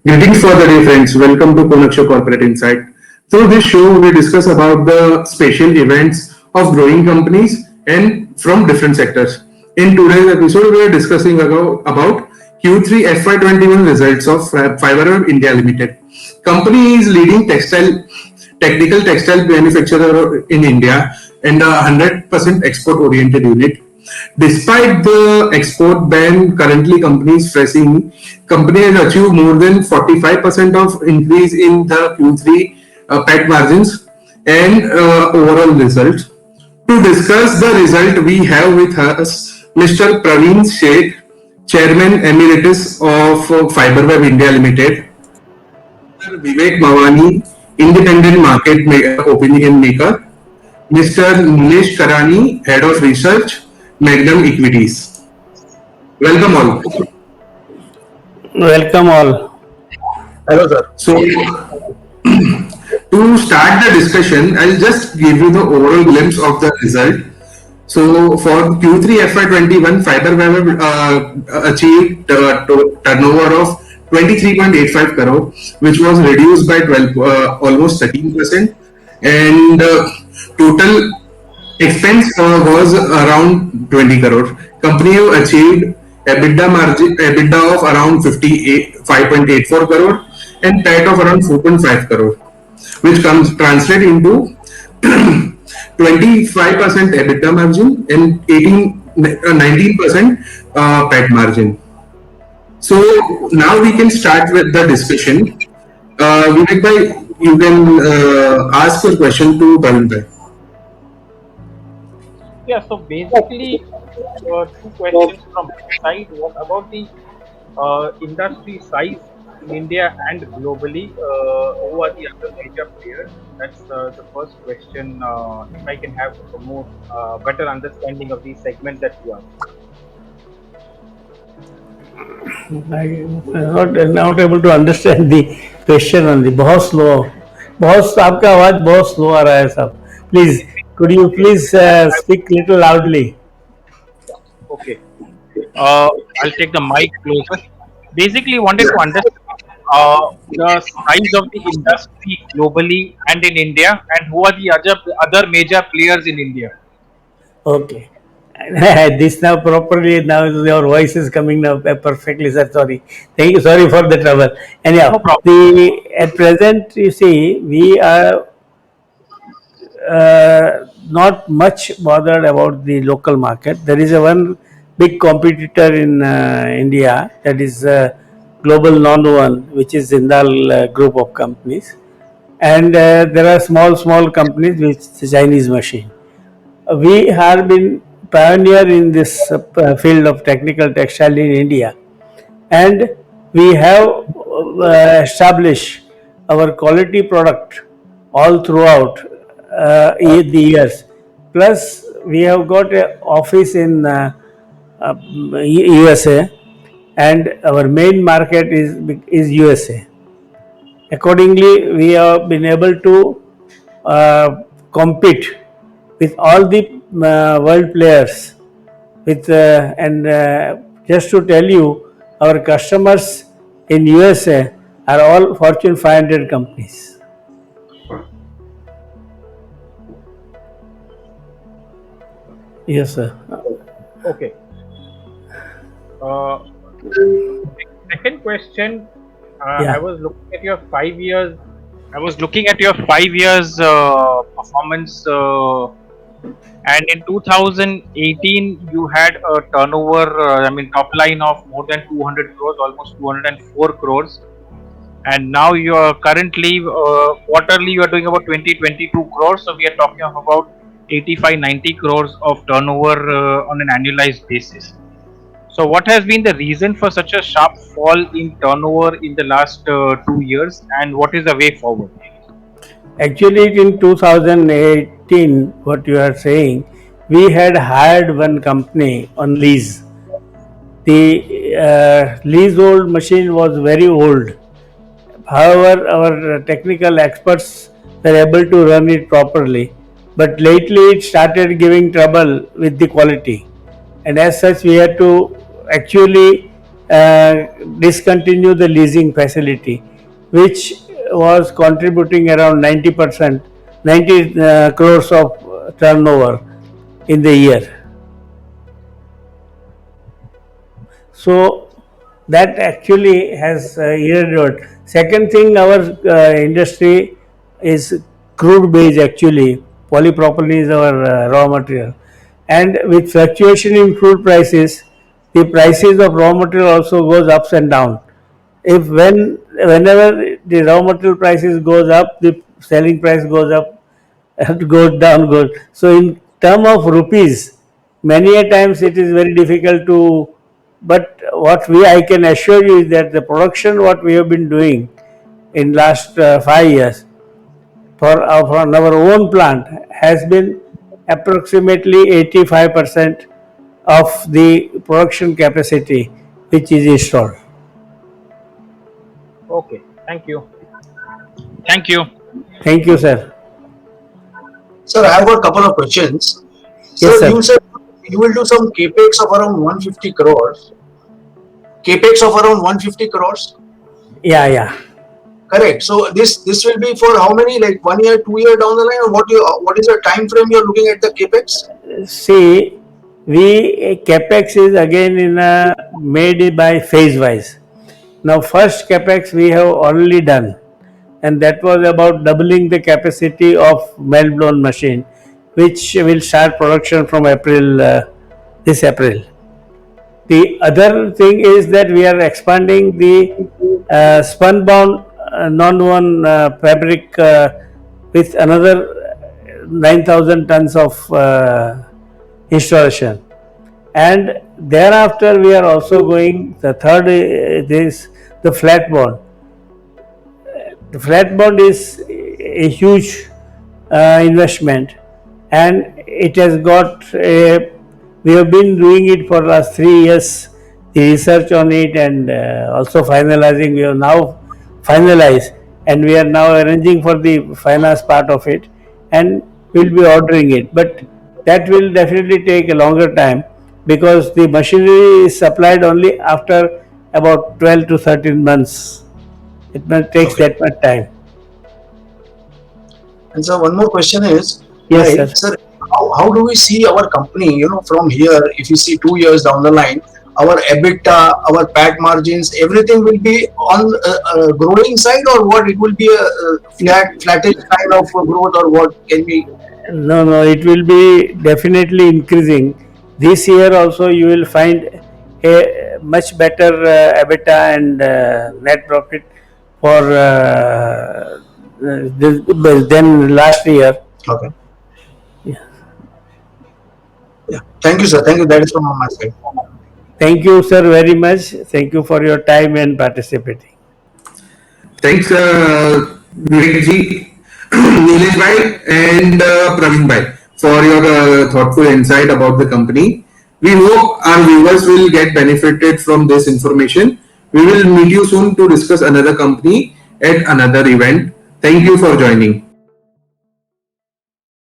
Greetings for the day, friends. Welcome to Konaksha Corporate Insight. Through this show, we discuss about the special events of growing companies and from different sectors. In today's episode, we are discussing about Q3 FY21 results of Fiberweb India Limited. Company is leading technical textile manufacturer in India and a 100% export oriented unit. Despite the export ban currently companies facing, company has achieved more than 45% of increase in the Q3 PAT margins and overall results. To discuss the result, we have with us Mr. Praveen Sheth, Chairman Emeritus of Fiberweb India Limited, Mr. Vivek Mawani, Independent Opinion Maker, Mr. Nilesh Karani, Head of Research, Magnum Equities. Welcome all. Welcome all. Hello, sir. So, to start the discussion, I'll just give you the overall glimpse of the result. So, for Q3 FY21, Fiberweb achieved turnover of 23.85 crore, which was reduced by 12, almost 13%, and total expense was around 20 crore. Company achieved EBITDA of around 5.84 crore and PAT of around 4.5 crore, which comes translate into 25% EBITDA margin and 19% PAT margin. So now we can start with the discussion. Vivek bhai, you can ask your question to Praveen bhai. Yeah, so basically, two questions from my side. What about the industry size in India and globally? Who are the other major players? That's the first question. If I can have a more better understanding of the segment that you are. I'm not able to understand the question on the बहुत slow. बहुत आपका आवाज बहुत slow आ रहा है साहब. Please, could you please speak little loudly? Okay. I'll take the mic closer. Basically, wanted to understand the size of the industry globally and in India, and who are the other major players in India. Okay. This now properly, now your voice is coming now perfectly, sir. Sorry. Thank you. Sorry for the trouble. No Anyhow, problem. at present, you see, we are not much bothered about the local market. There is a one big competitor in India, that is Global Non-One, which is Jindal group of companies, and there are small companies with the Chinese machine. We have been pioneer in this field of technical textile in India, and we have established our quality product all throughout the years. Plus, we have got an office in USA, and our main market is USA. Accordingly, we have been able to compete with all the world players. And just to tell you, our customers in USA are all Fortune 500 companies. Yes, sir. Okay. Second question. Yeah. I was looking at your 5 years. I was looking at your 5 years performance, and in 2018 you had a turnover. Top line of more than 200 crores, almost 204 crores, and now you are currently quarterly you are doing about 20-22 crores. So we are talking of about 85-90 crores of turnover on an annualized basis. So, what has been the reason for such a sharp fall in turnover in the last 2 years, and what is the way forward? Actually, in 2018, what you are saying, we had hired one company on lease. The leasehold machine was very old. However, our technical experts were able to run it properly. But lately, it started giving trouble with the quality, and as such, we had to actually discontinue the leasing facility, which was contributing around 90%, 90 crores of turnover in the year. So that actually has eroded. Second thing, our industry is crude based actually. Polypropylene is our raw material, and with fluctuation in crude prices, the prices of raw material also goes ups and down. If whenever the raw material prices goes up, the selling price goes up and goes down goes. So in term of rupees, many a times it is very difficult to. But what I can assure you is that the production what we have been doing in last 5 years for our own plant has been approximately 85% of the production capacity which is installed. Okay. Thank you. Thank you. Thank you, sir. Sir, I have got a couple of questions. Yes, sir. You said you will do some capex of around 150 crores. Capex of around 150 crores. Yeah. Correct. So this will be for how many? Like 1 year, 2 year down the line, or what is the time frame you're looking at the capex? See, capex is again made by phase wise. Now, first capex we have already done, and that was about doubling the capacity of melt blown machine, which will start production from this April. The other thing is that we are expanding the spun bound non-woven fabric with another 9,000 tons of installation, and thereafter we are also going. The third is the flat bond. The flat bond is a huge investment, and it has got a. We have been doing it for last 3 years. The research on it and also finalizing. We have now finalized, and we are now arranging for the finance part of it, and we will be ordering it. But that will definitely take a longer time because the machinery is supplied only after about 12 to 13 months. It may take that much time. And so one more question is, Yes, right, sir. sir, how do we see our company, from here, if you see 2 years down the line, our EBITDA, our PAT margins, everything will be on growing side, or what? It will be a flattish kind of growth, or what can we? No, it will be definitely increasing. This year also you will find a much better EBITDA and net profit for than last year. Okay. Yeah. Yeah. Thank you, sir. Thank you. That is from my side. Thank you, sir, very much. Thank you for your time and participating. Thanks, Vivek ji, Nilesh bhai, and Praveen bhai for your thoughtful insight about the company. We hope our viewers will get benefited from this information. We will meet you soon to discuss another company at another event. Thank you for joining.